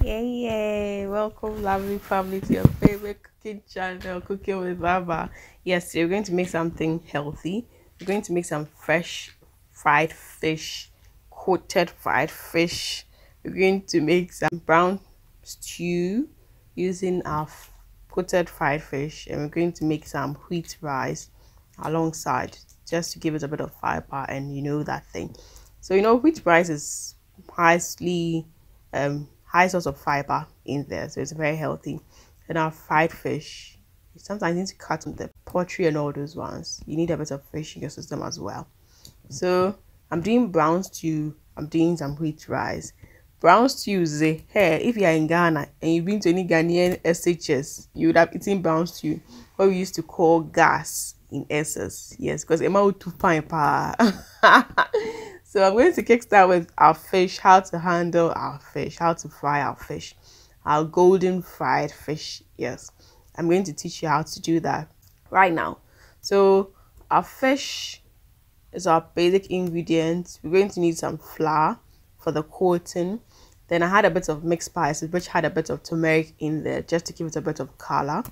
Yay! Welcome, lovely family, to your favorite cooking channel, Cooking with Baba. Yes, we're going to make something healthy. We're going to make some fresh fried fish, coated fried fish. We're going to make some brown stew using our coated fried fish, and we're going to make some wheat rice alongside just to give it a bit of fiber and that thing. So wheat rice is highly high source of fiber in there, so it's very healthy. And our fried fish, sometimes you need to cut the poultry and all those ones. You need a bit of fish in your system as well. So I'm doing brown stew, I'm doing some wheat rice. Brown stew is hey, if you're in Ghana and you've been to any Ghanaian SHS, you would have eaten brown stew, what we used to call gas in SS. Yes, because Emma would too fine pa. So I'm going to kickstart with our fish, how to handle our fish, how to fry our fish, our golden fried fish. Yes, I'm going to teach you how to do that right now. So our fish is our basic ingredients. We're going to need some flour for the coating. Then I had a bit of mixed spices, which had a bit of turmeric in there just to give it a bit of color.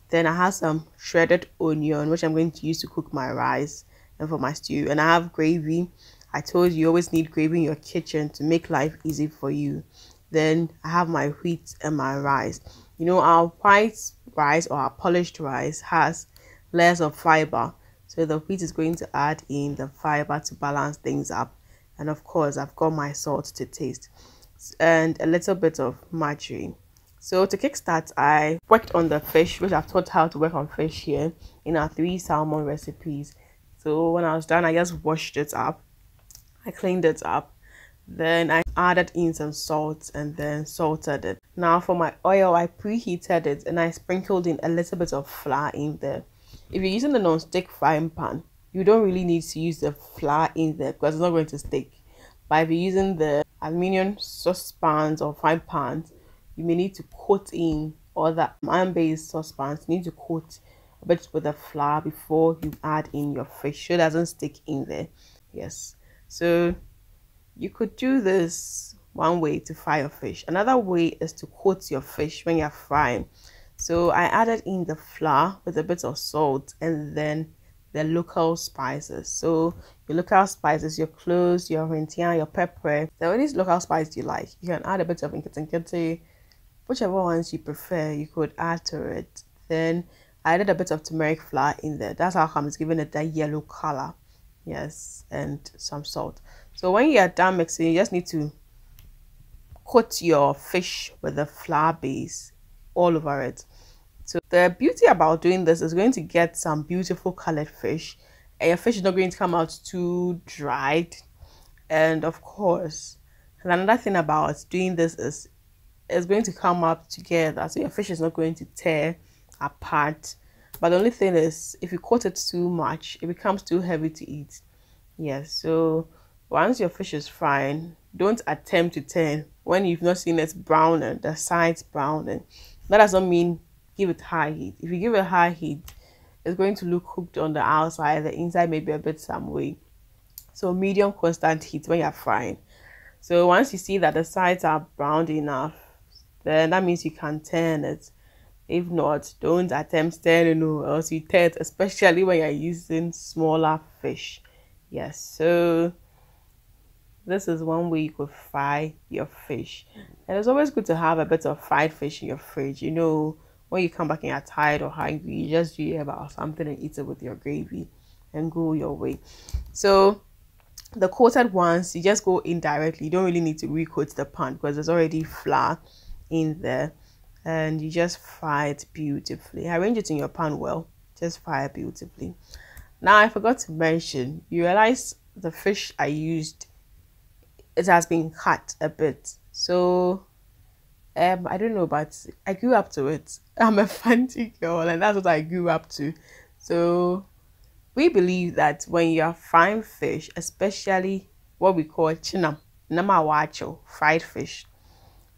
Then I have some shredded onion, which I'm going to use to cook my rice and for my stew. And I have gravy. I told you always need gravy in your kitchen to make life easy for you. Then I have my wheat and my rice. Our white rice or our polished rice has layers of fiber. So the wheat is going to add in the fiber to balance things up. And of course, I've got my salt to taste and a little bit of margarine. So to kickstart, I worked on the fish, which I've taught how to work on fish here in our 3 salmon recipes. So when I was done, I just washed it up. I cleaned it up, then I added in some salt and then salted it. Now for my oil, I preheated it and I sprinkled in a little bit of flour in there. If you're using the non-stick frying pan, you don't really need to use the flour in there because it's not going to stick. But if you're using the aluminium saucepans or frying pans, you may need to coat in, or the iron-based saucepans, you need to coat a bit with the flour before you add in your fish so it doesn't stick in there. Yes. So you could do this one way to fry your fish. Another way is to coat your fish when you're frying. So I added in the flour with a bit of salt and then the local spices. So your local spices, your cloves, your rentia, your pepper, the only local spice you like. You can add a bit of nkete, whichever ones you prefer, you could add to it. Then I added a bit of turmeric flour in there. That's how come it's giving it that yellow color. Yes, and some salt. So when you are done mixing, you just need to coat your fish with the flour base all over it. So the beauty about doing this is going to get some beautiful colored fish, and your fish is not going to come out too dried. And of course, another thing about doing this is it's going to come up together, so your fish is not going to tear apart. But the only thing is, if you coat it too much, it becomes too heavy to eat. Yes, so once your fish is frying, don't attempt to turn when you've not seen it browning, the sides browning. That doesn't mean give it high heat. If you give it high heat, it's going to look cooked on the outside, the inside may be a bit some way. So medium constant heat when you're frying. So once you see that the sides are browned enough, then that means you can turn it. If not, don't attempt turning, or else you tear it, especially when you're using smaller fish. Yes, so this is one way you could fry your fish. And it's always good to have a bit of fried fish in your fridge. When you come back and you're tired or hungry, you just do about something and eat it with your gravy and go your way. So the coated ones, you just go in directly. You don't really need to recoat the pan because there's already flour in there. And you just fry it beautifully. Arrange it in your pan well. Just fry it beautifully. Now, I forgot to mention, you realize the fish I used, it has been cut a bit. So, I don't know, but I grew up to it. I'm a fancy girl, and that's what I grew up to. So, we believe that when you're frying fish, especially what we call chinam, namawacho, fried fish,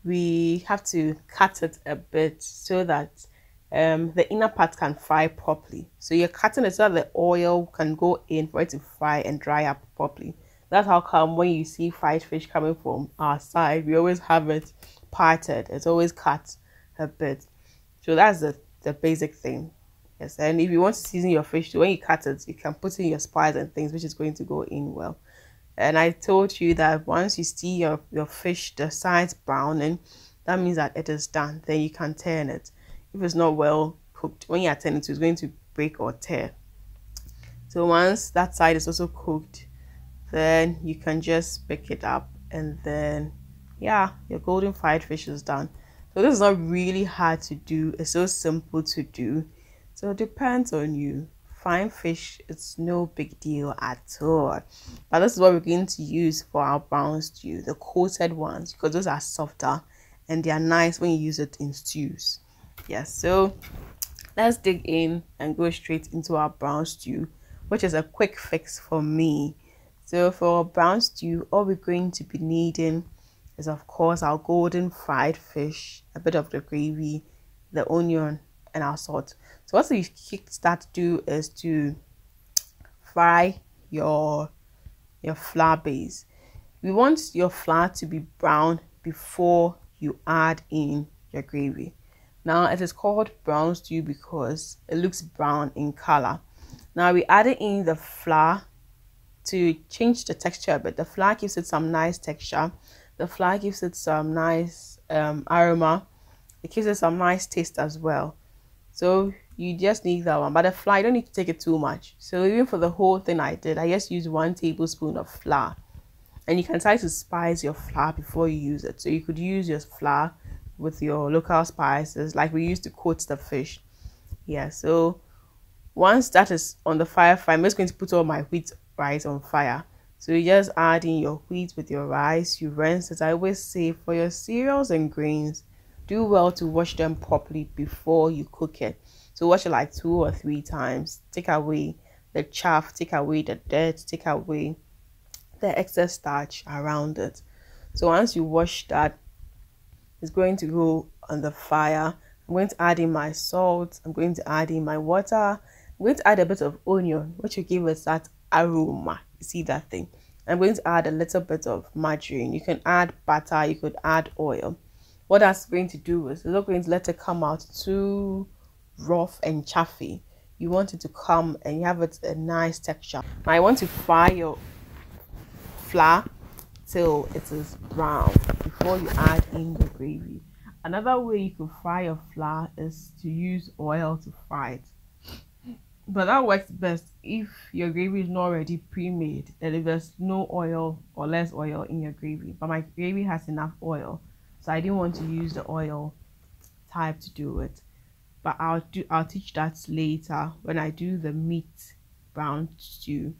we have to cut it a bit so that the inner part can fry properly. So you're cutting it so that the oil can go in for it to fry and dry up properly. That's how come when you see fried fish coming from our side, we always have it parted. It's always cut a bit. So that's the basic thing. Yes, and if you want to season your fish, when you cut it, you can put in your spice and things, which is going to go in well. And I told you that once you see your fish, the sides browning, that means that it is done. Then you can turn it. If it's not well cooked, when you are turning it, it's going to break or tear. So once that side is also cooked, then you can just pick it up, and then yeah, your golden fried fish is done. So this is not really hard to do. It's so simple to do. So it depends on you. Fine fish, it's no big deal at all. But this is what we're going to use for our brown stew, the coated ones, because those are softer and they are nice when you use it in stews. Yes, so let's dig in and go straight into our brown stew, which is a quick fix for me. So for brown stew, all we're going to be needing is, of course, our golden fried fish, a bit of the gravy, the onion, and our salt. So what you start to do is to fry your flour base. We want your flour to be brown before you add in your gravy. Now it is called brown stew because it looks brown in color. Now we added in the flour to change the texture a bit. The flour gives it some nice texture. The flour gives it some nice aroma. It gives it some nice taste as well. So you just need that one. But the flour, you don't need to take it too much. So even for the whole thing I did, I just used 1 tablespoon of flour. And you can try to spice your flour before you use it. So you could use your flour with your local spices like we used to coat the fish. Yeah, so once that is on the fire, I'm just going to put all my wheat rice on fire. So you just add in your wheat with your rice. You rinse it. I always say for your cereals and grains, do well to wash them properly before you cook it. So wash it like 2 or 3 times. Take away the chaff, take away the dirt, take away the excess starch around it. So once you wash that, it's going to go on the fire. I'm going to add in my salt. I'm going to add in my water. I'm going to add a bit of onion, which will give us that aroma. You see that thing? I'm going to add a little bit of margarine. You can add butter, you could add oil. What that's going to do is it's not going to let it come out too rough and chaffy. You want it to come and you have it a nice texture. Now I want to fry your flour till it is brown before you add in the gravy. Another way you can fry your flour is to use oil to fry it. But that works best if your gravy is not already pre-made and if there's no oil or less oil in your gravy. But my gravy has enough oil, so I didn't want to use the oil type to do it. But I'll teach that later when I do the meat brown stew.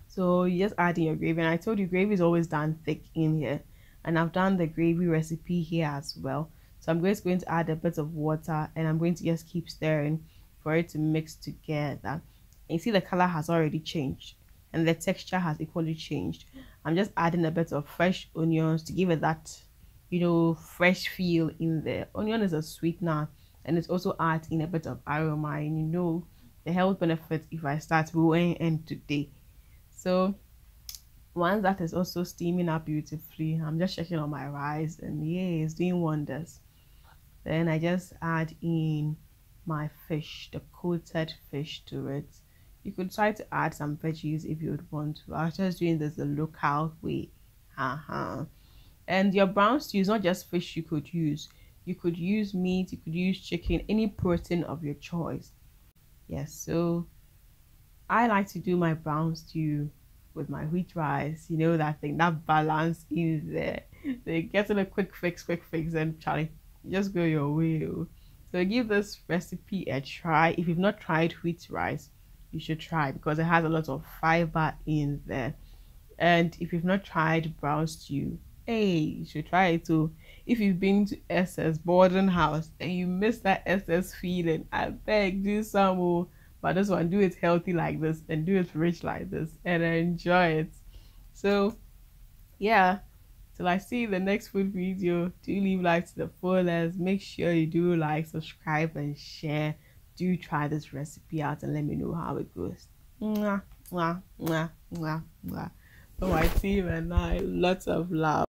So you just add in your gravy, and I told you gravy is always done thick in here, and I've done the gravy recipe here as well. So I'm just going to add a bit of water, and I'm going to just keep stirring for it to mix together. And you see the color has already changed and the texture has equally changed. I'm just adding a bit of fresh onions to give it that, you know, fresh feel in there. Onion is a sweetener and it also adds in a bit of aroma, and you know the health benefits if I start going in today. So once that is also steaming up beautifully, I'm just checking on my rice and yeah, it's doing wonders. Then I just add in my fish, the coated fish, to it. You could try to add some veggies if you would want to. I was just doing this the local way. And your brown stew is not just fish you could use. You could use meat, you could use chicken, any protein of your choice. Yes, so I like to do my brown stew with my wheat rice, you know, that thing, that balance in there. They getting a quick fix, and Charlie, just go your way. So give this recipe a try. If you've not tried wheat rice, you should try because it has a lot of fiber in there. And if you've not tried brown stew, hey, you should try it too. If you've been to SS boarding house and you miss that SS feeling, I beg, do some more. But this one, do it healthy like this and do it rich like this and enjoy it. So yeah, till I see the next food video, do leave like to the fullest. Make sure you do like, subscribe and share. Do try this recipe out and let me know how it goes. Mwah, mwah, mwah, mwah, mwah. For my team and I, lots of love.